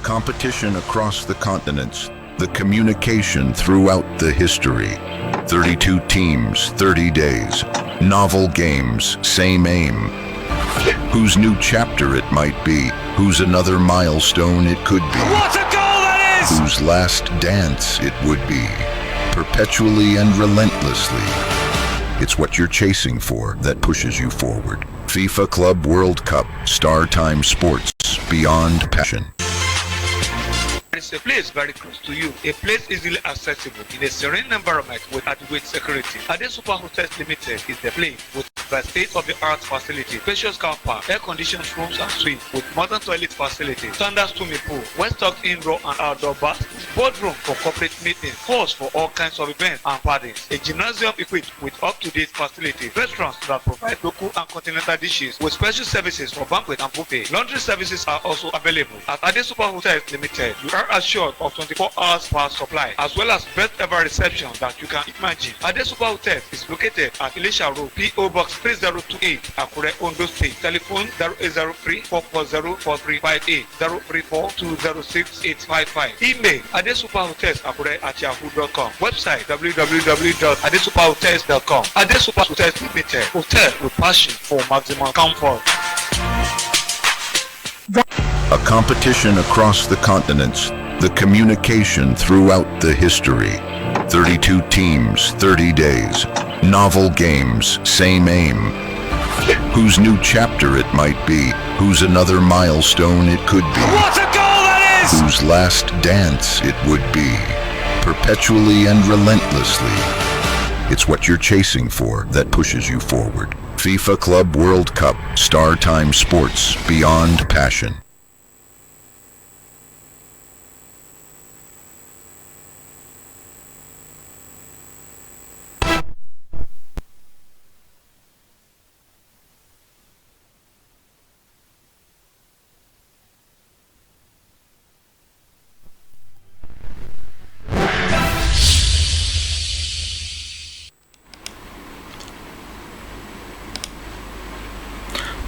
competition across the continents, the communication throughout the history. 32 teams, 30 days, novel games, same aim. Whose new chapter it might be, whose another milestone it could be. What a goal that is! Whose last dance it would be, perpetually and relentlessly. It's what you're chasing for that pushes you forward. FIFA Club World Cup, Star Time Sports, beyond passion. It's a place very close to you, a place easily accessible in a serene environment with adequate security. Ade Super Hotels Limited is the place with the state-of-the-art facility, spacious car park, air-conditioned rooms and suites with modern toilet facilities, standard swimming pool, well-stocked indoor and outdoor baths, boardroom for corporate meetings, halls for all kinds of events and parties, a gymnasium equipped with up-to-date facilities, restaurants that provide local and continental dishes with special services for banquet and buffet. Laundry services are also available. At Ade Super Hotels Limited, you are assured of 24 hours power supply as well as best ever reception that you can imagine. Ade Super Hotels is located at Elisha Road, P.O. Box 3028, Akure, Ondo State. Telephone 0803-440-4358, 034-206-855. Email adesuperhotels@yahoo.com. Website www.adesuperhotels.com. Ade Super Hotels Limited, hotel with passion for maximum comfort. A competition across the continents, the communication throughout the history. 32 teams, 30 days, novel games, same aim. Whose new chapter it might be, whose another milestone it could be. What a goal that is! Whose last dance it would be, perpetually and relentlessly. It's what you're chasing for that pushes you forward. FIFA Club World Cup, Star Time Sports, beyond passion.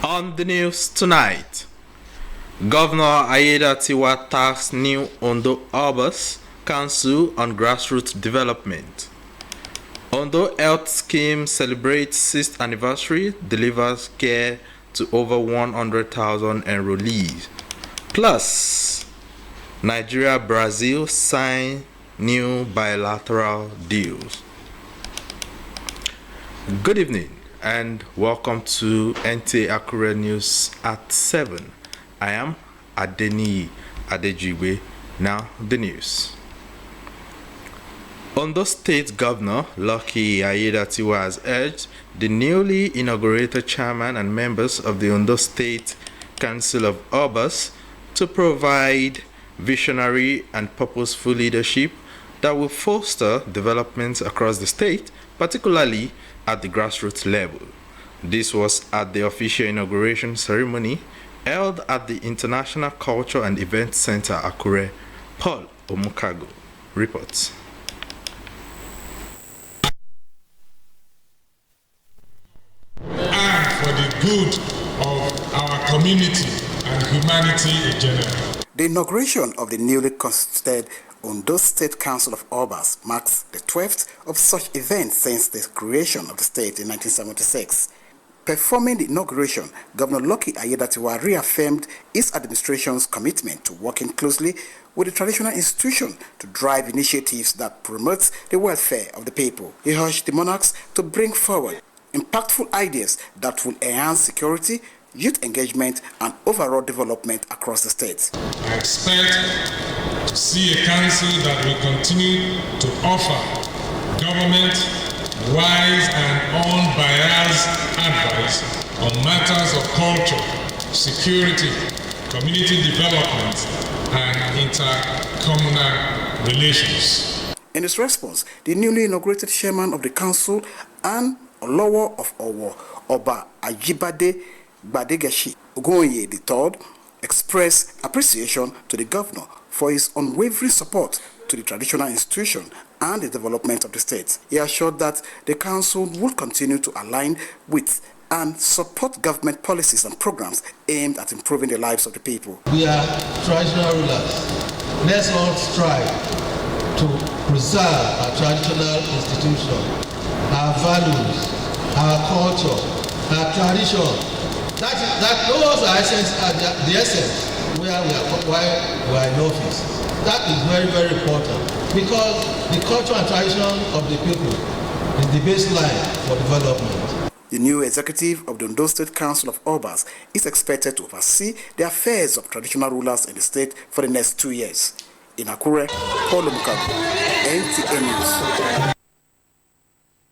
On the news tonight, Governor Aiyedatiwa tasks new Ondo Urbs Council on grassroots development. Ondo Health Scheme celebrates 6th anniversary, delivers care to over 100,000 enrollees. Plus, Nigeria-Brazil sign new bilateral deals. Good evening and welcome to Nta Akure News at 7. I am Adeni Adejiwe. Now the news. Ondo State Governor Lucky Aiyedatiwa has urged the newly inaugurated chairman and members of the Ondo State Council of Urbs to provide visionary and purposeful leadership that will foster development across the state, particularly at the grassroots level. This was at the official inauguration ceremony held at the International Culture and Events Center, Akure. Paul Omukago reports. And for the good of our community and humanity in general. The inauguration of the newly constituted Ondo State Council of Urbs marks the 12th of such events since the creation of the state in 1976. Performing the inauguration, Governor Lucky Aiyedatiwa reaffirmed his administration's commitment to working closely with the traditional institution to drive initiatives that promote the welfare of the people. He urged the monarchs to bring forward impactful ideas that will enhance security, youth engagement, and overall development across the state. I expect to see a council that will continue to offer government wise and unbiased advice on matters of culture, security, community development, and intercommunal relations. In his response, the newly inaugurated chairman of the council and Olowo of Owo, Oba Ajibade Gbadegeshi Ogunye III, expressed appreciation to the governor for his unwavering support to the traditional institution and the development of the state. He assured that the council will continue to align with and support government policies and programs aimed at improving the lives of the people. We are traditional rulers. Let's all strive to preserve our traditional institutions, our values, our culture, our tradition. Those are the essence why we are in office. That is very, very important because the culture and tradition of the people is the baseline for development. The new executive of the Ondo State Council of Obas is expected to oversee the affairs of traditional rulers in the state for the next 2 years. In Akure, Paul Mukabu, NTA News.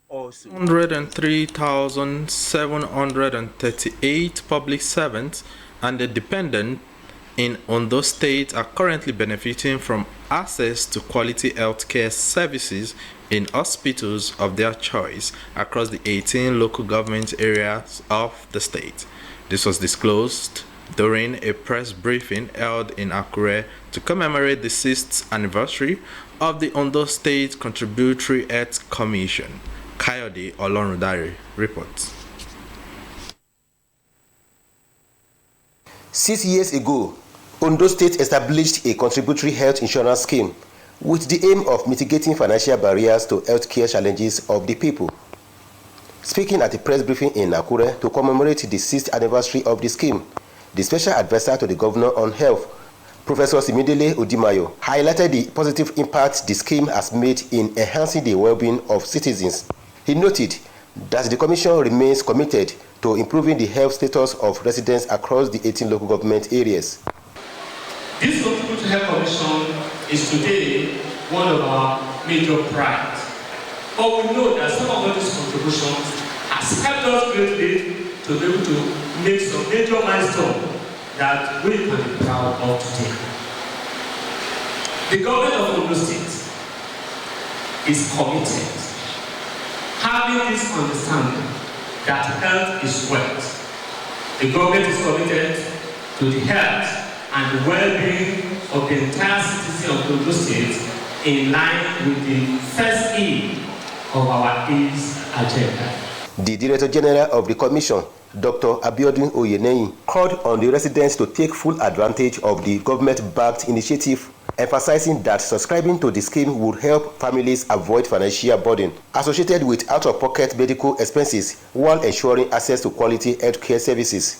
103,738 public servants and the dependent in Ondo State are currently benefiting from access to quality healthcare services in hospitals of their choice across the 18 local government areas of the state. This was disclosed during a press briefing held in Akure to commemorate the 6th anniversary of the Ondo State Contributory Health Commission. Kayode Olorundare reports. 6 years ago, Ondo State established a contributory health insurance scheme with the aim of mitigating financial barriers to healthcare challenges of the people. Speaking at a press briefing in Akure to commemorate the 6th anniversary of the scheme, the special advisor to the governor on health, Professor Simidele Odimayo, highlighted the positive impact the scheme has made in enhancing the well-being of citizens. He noted that the commission remains committed to improving the health status of residents across the 18 local government areas. This Contributory Health Commission is today one of our major prides. But we know that some of these contributions has helped us greatly to be able to make some major milestones that we can be proud of today. The government of Ondo State is committed, having this understanding that health is wealth. The government is committed to the health and the well-being of the entire citizen of Ondo State in line with the first aim of our AIDS agenda. The Director General of the Commission, Dr. Abiodun Oyeneyin, called on the residents to take full advantage of the government-backed initiative, emphasizing that subscribing to the scheme would help families avoid financial burden associated with out-of-pocket medical expenses while ensuring access to quality healthcare services.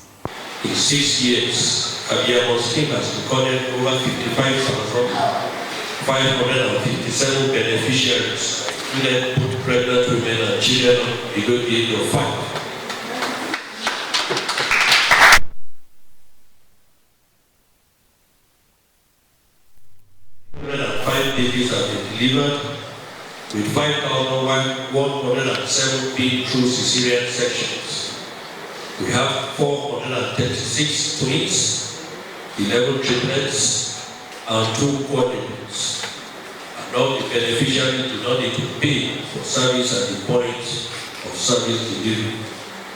In 6 years, Abiyamo scheme has recorded over 55,557 beneficiaries, including both pregnant women and children below the age of 5. 5 babies have been delivered, with 5,107 being through cesarean sections. We have 436 twins, 11 triplets, and 2 quadruplets. And all the beneficiaries do not need to pay for service at the point of service delivery.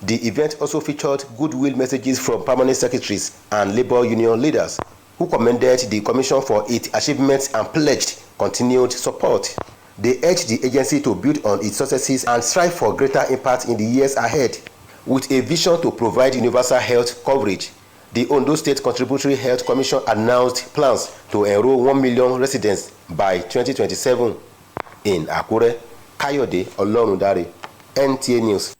The event also featured goodwill messages from permanent secretaries and labor union leaders, who commended the Commission for its achievements and pledged continued support. They urged the agency to build on its successes and strive for greater impact in the years ahead. With a vision to provide universal health coverage, the Ondo State Contributory Health Commission announced plans to enroll 1 million residents by 2027. In Akure, Kayode Olorundare, NTA News.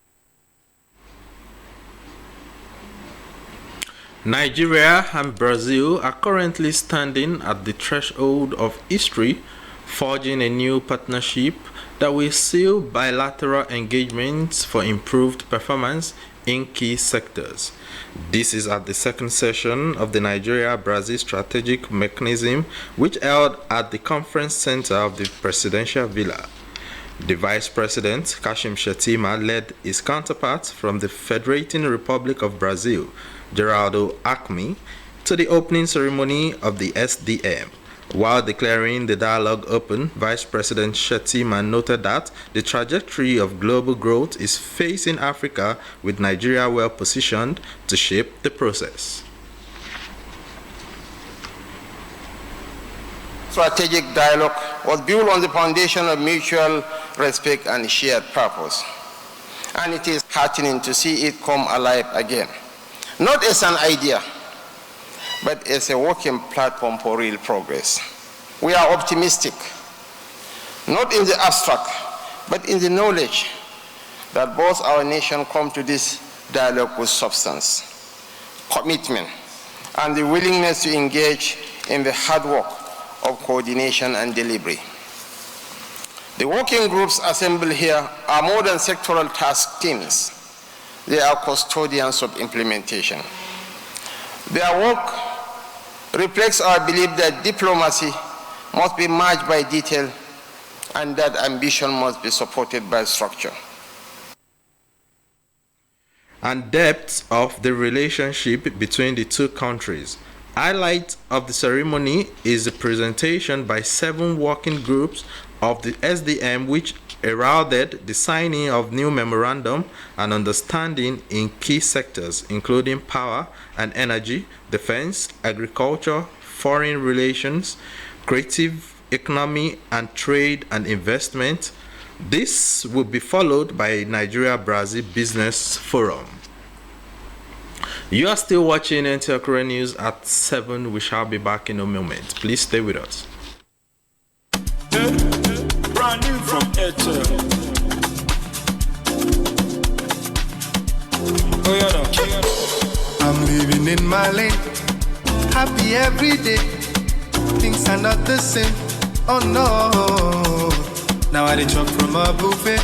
Nigeria and Brazil are currently standing at the threshold of history, forging a new partnership that will seal bilateral engagements for improved performance in key sectors. This is at the second session of the Nigeria-Brazil Strategic Mechanism, which held at the conference center of the Presidential Villa. The Vice President, Kashim Shettima, led his counterpart from the Federating Republic of Brazil, Geraldo Alckmin, to the opening ceremony of the SDM. While declaring the dialogue open, Vice President Shettima noted that the trajectory of global growth is facing Africa, with Nigeria well positioned to shape the process. Strategic dialogue was built on the foundation of mutual respect and shared purpose. and it is heartening to see it come alive again. Not as an idea, but as a working platform for real progress. We are optimistic, not in the abstract, but in the knowledge that both our nation come to this dialogue with substance, commitment, and the willingness to engage in the hard work of coordination and delivery. The working groups assembled here are more than sectoral task teams. They are custodians of implementation. Their work reflects our belief that diplomacy must be marked by detail and that ambition must be supported by structure. And depth of the relationship between the two countries. Highlight of the ceremony is the presentation by 7 working groups of the SDM, which heralded the signing of new memorandum and understanding in key sectors, including power and energy, defense, agriculture, foreign relations, creative economy, and trade and investment. This will be followed by Nigeria-Brazil Business Forum. You are still watching Nta Akure News at 7. We shall be back in a moment. Please stay with us. Brand new from Airtel. Oh, yeah, no. I'm living in my lane, happy every day. Things are not the same. Oh no. Now I drop from a buffet,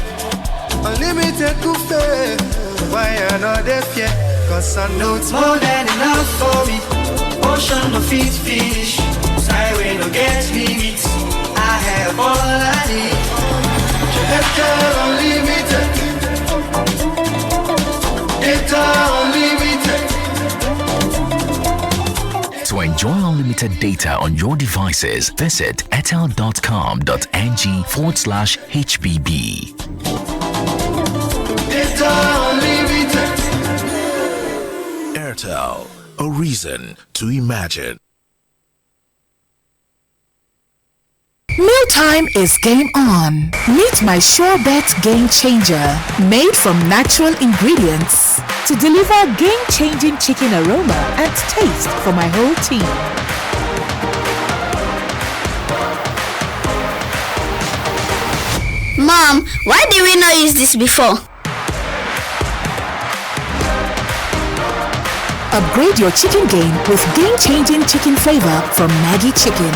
unlimited buffet. Why another fear? Cause I know it's more than enough for me. Ocean no feet fish, highway no get limits. I have all I need. Data unlimited. To enjoy unlimited data on your devices, visit airtel.com.ng/HBB. Data unlimited. Airtel, a reason to imagine. Mealtime is game on. Meet my SureBet Game Changer, made from natural ingredients to deliver game-changing chicken aroma and taste for my whole team. Mom, why did we not use this before? Upgrade your chicken game with game-changing chicken flavor from Maggi Chicken.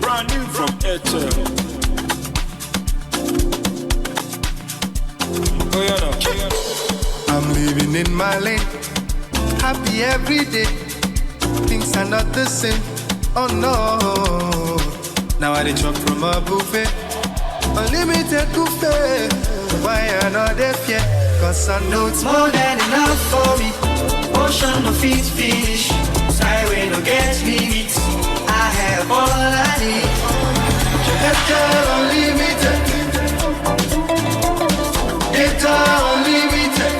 Brand new from Airtel. Oh, yeah, no. I'm living in my lane, happy every day. Things are not the same. Oh no. Now I drop from a buffet, unlimited buffet. Why another fear? Cause I know it's more than enough for me. Ocean no feet fish, highway no get limits. I have all I need. Data unlimited. Data unlimited.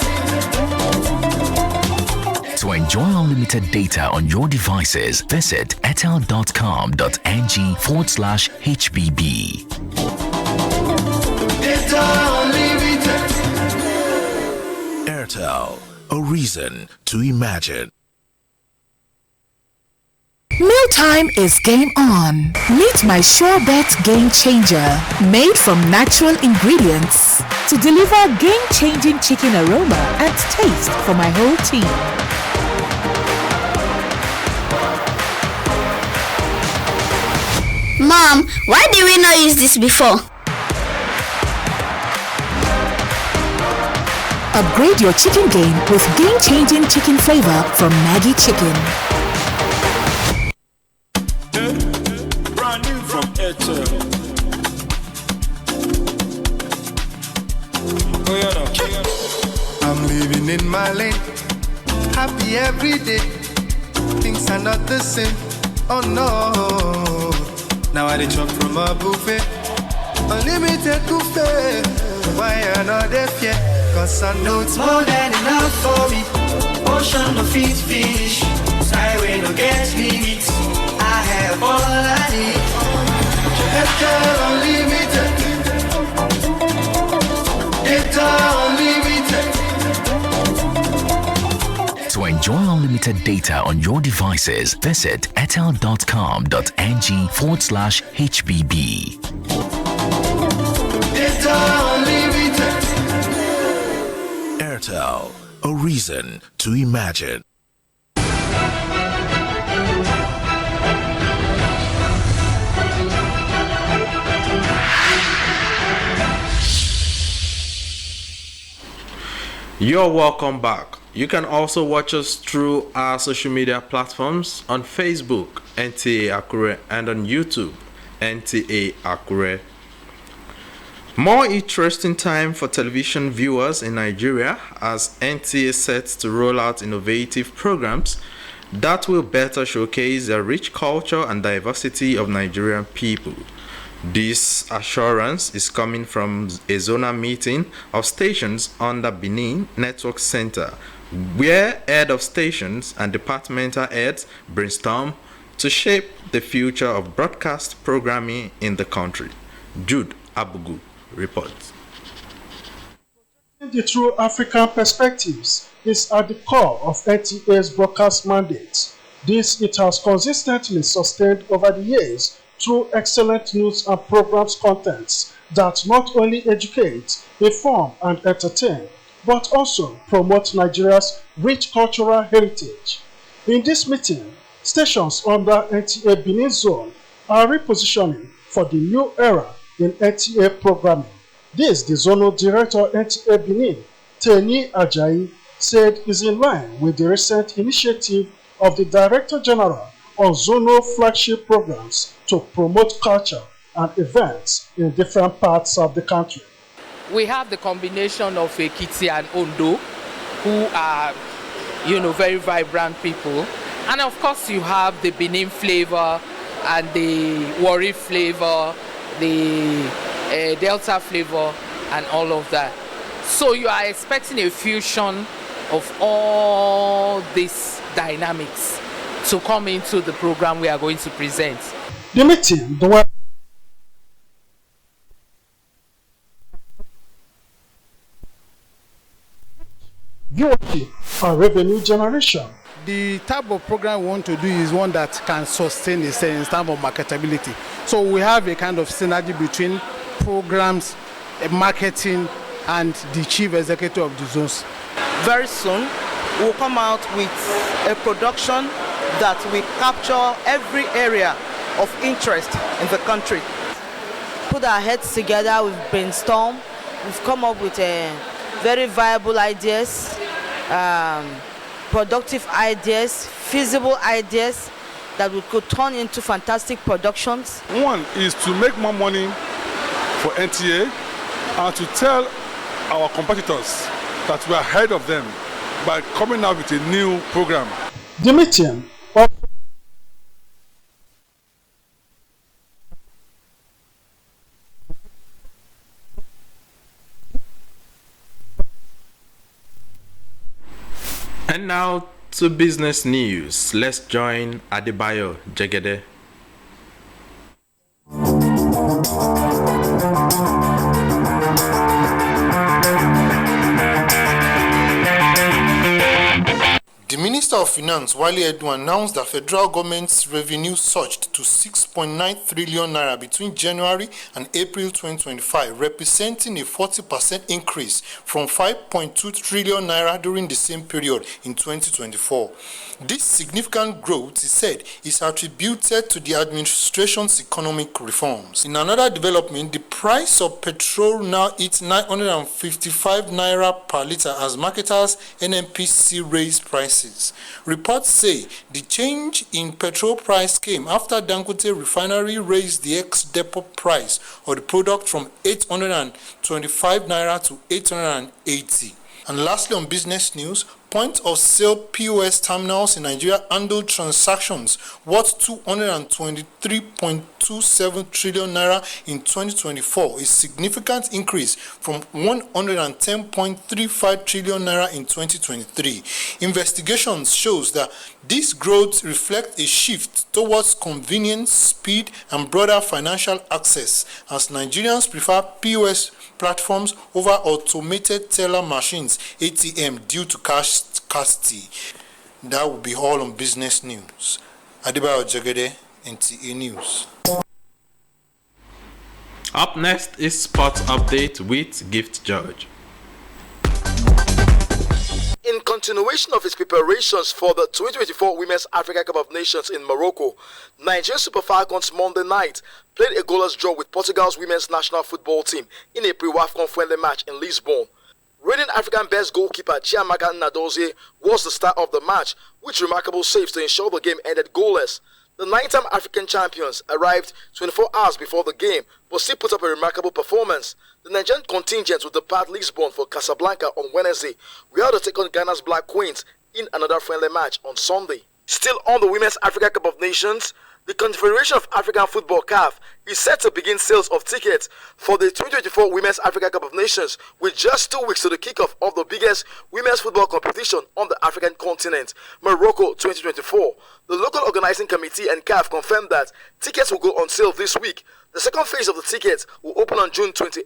To enjoy unlimited data on your devices, visit airtel.com.ng/HBB. Data unlimited. Airtel, a reason to imagine. Mealtime is game on. Meet my SureBet Game Changer, made from natural ingredients to deliver game-changing chicken aroma and taste for my whole team. Mom, why did we not use this before? Upgrade your chicken game with game-changing chicken flavor from Maggi Chicken. Brand new from Airtel. Oh, yeah, no. I'm living in my lane, happy every day. Things are not the same. Oh no. Now I drop from a buffet, unlimited buffet. Why another fear? Cause I know it's more than enough for me. Ocean no feet fish, highway no get limits. I have all I need. Data unlimited. unlimited data on your devices, visit airtel.com.ng/HBB. Data unlimited. Airtel, a reason to imagine. You're welcome back. You can also watch us through our social media platforms on Facebook, Nta Akure, and on YouTube, Nta Akure. More interesting time for television viewers in Nigeria as NTA sets to roll out innovative programs that will better showcase the rich culture and diversity of Nigerian people. This assurance is coming from a zonal meeting of stations under Benin Network Center, where head of stations and departmental heads brainstorm to shape the future of broadcast programming in the country. Jude Abugu reports. The true African perspectives is at the core of NTA's broadcast mandate. This it has consistently sustained over the years through excellent news and programs contents that not only educate, inform, and entertain, but also promote Nigeria's rich cultural heritage. In this meeting, stations under NTA Benin Zone are repositioning for the new era in NTA programming. This, the Zonal Director NTA Benin, Teni Ajayi, said is in line with the recent initiative of the Director General on zonal flagship programs to promote culture and events in different parts of the country. We have the combination of Ekiti and Ondo, who are, very vibrant people. And of course you have the Benin flavor and the Warri flavor, the Delta flavor and all of that. So you are expecting a fusion of all these dynamics to come into the program we are going to present. The meeting, the one viewership and revenue generation. The type of program we want to do is one that can sustain in terms of marketability. So we have a kind of synergy between programs, marketing, and the chief executive of the zones. Very soon, we'll come out with a production that will capture every area of interest in the country. Put our heads together, we've brainstormed, we've come up with very viable ideas, productive ideas, feasible ideas that we could turn into fantastic productions. One is to make more money for NTA and to tell our competitors that we are ahead of them by coming out with a new program. The meeting And now to business news. Let's join Adebayo Jegede. The Minister of Finance, Wale Edun, announced that federal government's revenue surged to 6.9 trillion naira between January and April 2025, representing a 40% increase from 5.2 trillion naira during the same period in 2024. This significant growth, he said, is attributed to the administration's economic reforms. In another development, the price of petrol now hits 955 naira per litre as marketers NNPC raised prices. Reports say the change in petrol price came after Dangote refinery raised the ex-depot price of the product from 825 naira to 880. And lastly, on business news, point-of-sale POS terminals in Nigeria handled transactions worth 223.27 trillion naira in 2024, a significant increase from 110.35 trillion naira in 2023. Investigations shows that this growth reflects a shift towards convenience, speed, and broader financial access as Nigerians prefer POS platforms over automated teller machines (ATM) due to cash scarcity. That will be all on business news. Adibayo Jagede, NTA News. Up next is Sports Update with Gift George. In continuation of its preparations for the 2024 Women's Africa Cup of Nations in Morocco, Nigerian Super Falcons Monday night played a goalless draw with Portugal's women's national football team in a pre-WAFCON friendly match in Lisbon. Reigning African best goalkeeper Chiamaka Nnadozie was the star of the match, with remarkable saves to ensure the game ended goalless. The 9-time African champions arrived 24 hours before the game, but still put up a remarkable performance. The Nigerian contingent will depart Lisbon for Casablanca on Wednesday, where they take on Ghana's Black Queens in another friendly match on Sunday. Still on the Women's Africa Cup of Nations, the Confederation of African Football (CAF) is set to begin sales of tickets for the 2024 Women's Africa Cup of Nations with just 2 weeks to the kickoff of the biggest women's football competition on the African continent, Morocco 2024. The local organizing committee and CAF confirmed that tickets will go on sale this week. The second phase of the tickets will open on June 28,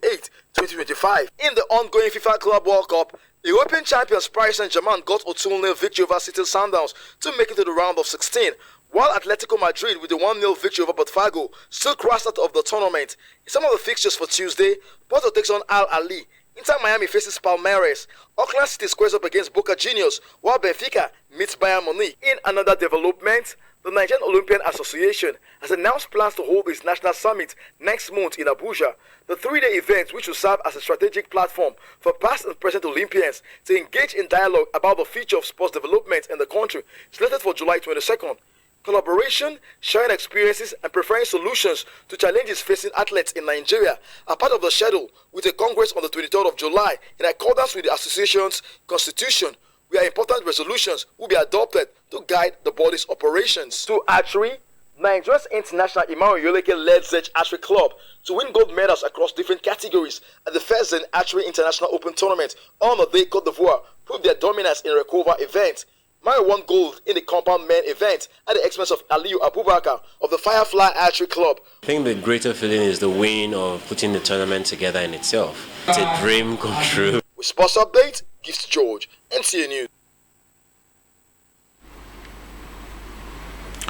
2025. In the ongoing FIFA Club World Cup, European champions Paris Saint-Germain got a 2-0 victory over City Sundowns to make it to the round of 16. While Atletico Madrid, with a 1-0 victory over Botafogo, still crossed out of the tournament. In some of the fixtures for Tuesday, Porto takes on Al Ahly, Inter Miami faces Palmeiras, Auckland City squares up against Boca Juniors, while Benfica meets Bayern Munich. In another development, the Nigerian Olympian Association has announced plans to hold its national summit next month in Abuja. The 3-day event, which will serve as a strategic platform for past and present Olympians to engage in dialogue about the future of sports development in the country, is slated for July 22nd. Collaboration, sharing experiences, and preferring solutions to challenges facing athletes in Nigeria are part of the schedule, with a congress on the 23rd of July in accordance with the association's constitution, where important resolutions will be adopted to guide the body's operations. To archery, Nigeria's international Imao Yoleke led Zedge Archery Club to win gold medals across different categories at the first Zen Archery International Open Tournament on the day Cote d'Ivoire proved their dominance in a recover event. Mario won gold in the compound men event at the expense of Aliyu Abubakar of the Firefly Archery Club. I think the greater feeling is the win of putting the tournament together in itself. It's a dream come true. With Sports Update, Gift George, NTA News.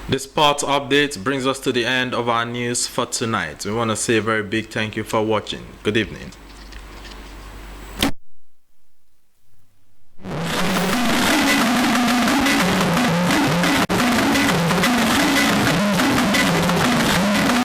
The Sports Update brings us to the end of our news for tonight. We want to say a very big thank you for watching. Good evening.